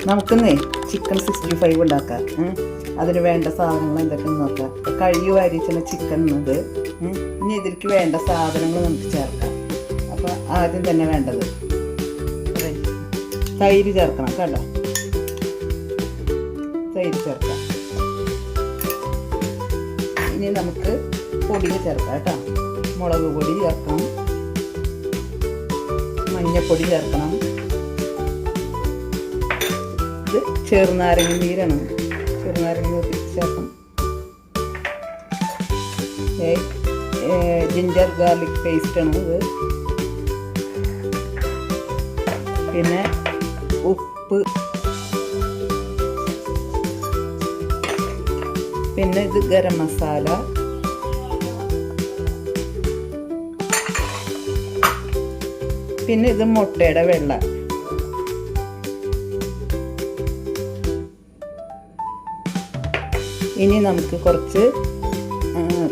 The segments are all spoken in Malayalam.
നമുക്കിന്നേ ചിക്കൻ 65 ഉണ്ടാക്കാം. അതിന് വേണ്ട സാധനങ്ങൾ എന്തൊക്കെയെന്ന് നോക്കാം. കഴുകി വാരിച്ചുള്ള ചിക്കൻ എന്നത് ഇനി ഇതിലേക്ക് വേണ്ട സാധനങ്ങൾ നമുക്ക് ചേർക്കാം. അപ്പോൾ ആദ്യം തന്നെ വേണ്ടത് തൈര് ചേർക്കണം കേട്ടോ. തൈര് ചേർക്കാം. ഇനി നമുക്ക് പൊടികൾ ചേർക്കാം കേട്ടോ. മുളക് പൊടി ചേർക്കണം, മഞ്ഞൾപ്പൊടി ചേർക്കണം. ഇത് ചെറുനാരങ്ങ നീരാണ്, ചെറുനാരങ്ങ ചേർക്കണം. ജിഞ്ചർ ഗാർലിക് പേസ്റ്റാണ് ഇത്. പിന്നെ ഉപ്പ്, പിന്നെ ഇത് ഗരം മസാല, പിന്നെ ഇത് മുട്ടയുടെ വെള്ള. ഇനി നമുക്ക് കുറച്ച്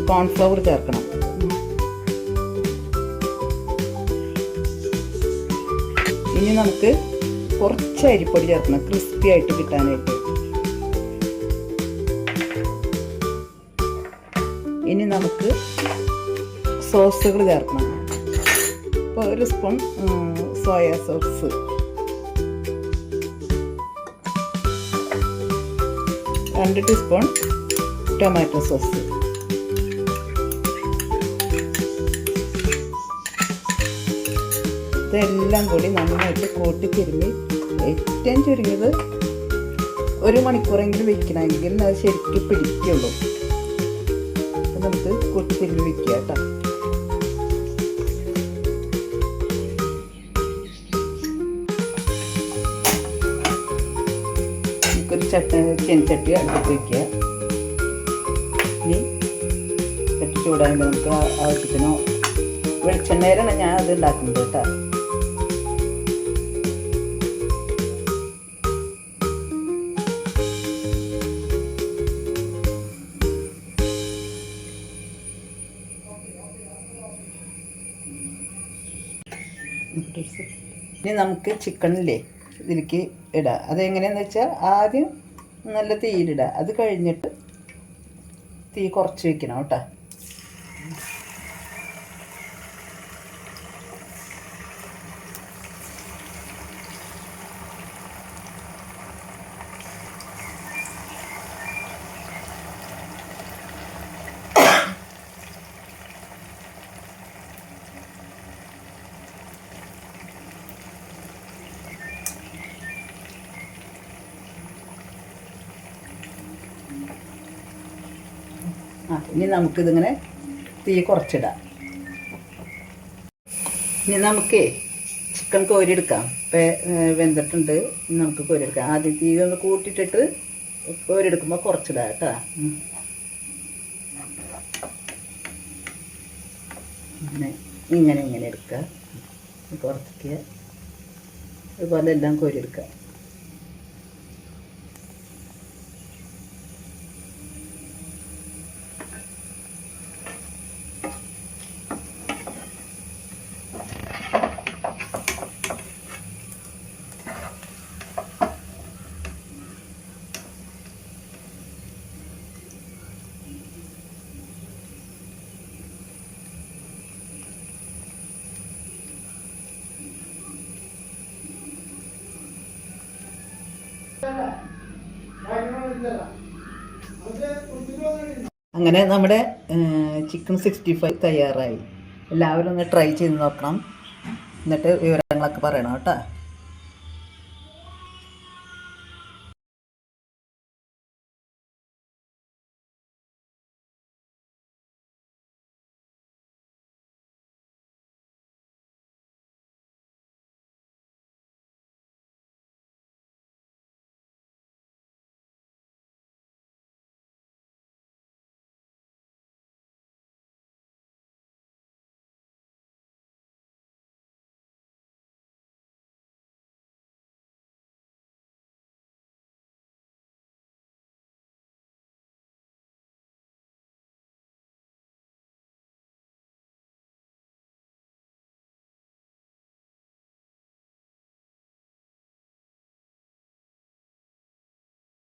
കോൺഫ്ലവർ ചേർക്കണം. ഇനി നമുക്ക് കുറച്ച് അരിപ്പൊടി ചേർക്കണം, ക്രിസ്പി ആയിട്ട് കിട്ടാനായിട്ട്. ഇനി നമുക്ക് സോസുകൾ ചേർക്കണം. ഇപ്പോൾ 1 spoon soya sauce, 2 teaspoon tomato sauce, ഇതെല്ലാം കൂടി നന്നായിട്ട് കൂട്ടി തിരുമ്മി ഏറ്റവും ചുരുങ്ങിയത് 1 മണിക്കൂറെങ്കിലും വെക്കണമെങ്കിൽ അത് ശരിക്കും പിടിക്കുള്ളൂ. അപ്പം നമുക്ക് കൂട്ടി തിരുമ്മി വെക്കുക കേട്ടോ. നമുക്കൊരു ചീനച്ചട്ടി അടുത്ത് വയ്ക്കുക. ഇനി ചട്ടി ചൂടാകുമ്പോൾ നമുക്ക് ആവശ്യത്തിന് വെളിച്ചെണ്ണയിലാണ് ഞാൻ അത് ഉണ്ടാക്കുന്നത് കേട്ടോ. ഇനി നമുക്ക് ചിക്കനില്ലേ ഇതിലേക്ക് ഇടാം. അതെങ്ങനെയാണെന്ന് വെച്ചാൽ ആദ്യം നല്ല തീയിലിടുക. അത് കഴിഞ്ഞിട്ട് തീ കുറച്ച് വയ്ക്കണം കേട്ടോ. ഇനി നമുക്കിതിങ്ങനെ തീ കുറച്ചിടാം. ഇനി നമുക്ക് ചിക്കൻ കോരിയെടുക്കാം. വെന്തിട്ടുണ്ട്, നമുക്ക് കോരിയെടുക്കാം. ആദ്യം തീ ഒന്ന് കൂട്ടിയിട്ടിട്ട് കോരിയെടുക്കുമ്പോൾ കുറച്ചിടാം കേട്ടോ. ഇങ്ങനെ എടുക്കുക, കുറച്ചിക്കുക. അതുപോലെ എല്ലാം കോരിയെടുക്കുക. അങ്ങനെ നമ്മുടെ ചിക്കൻ 65 തയ്യാറായി. എല്ലാവരും ഒന്ന് ട്രൈ ചെയ്ത് നോക്കണം. എന്നിട്ട് വിവരങ്ങളൊക്കെ പറയണം കേട്ടോ.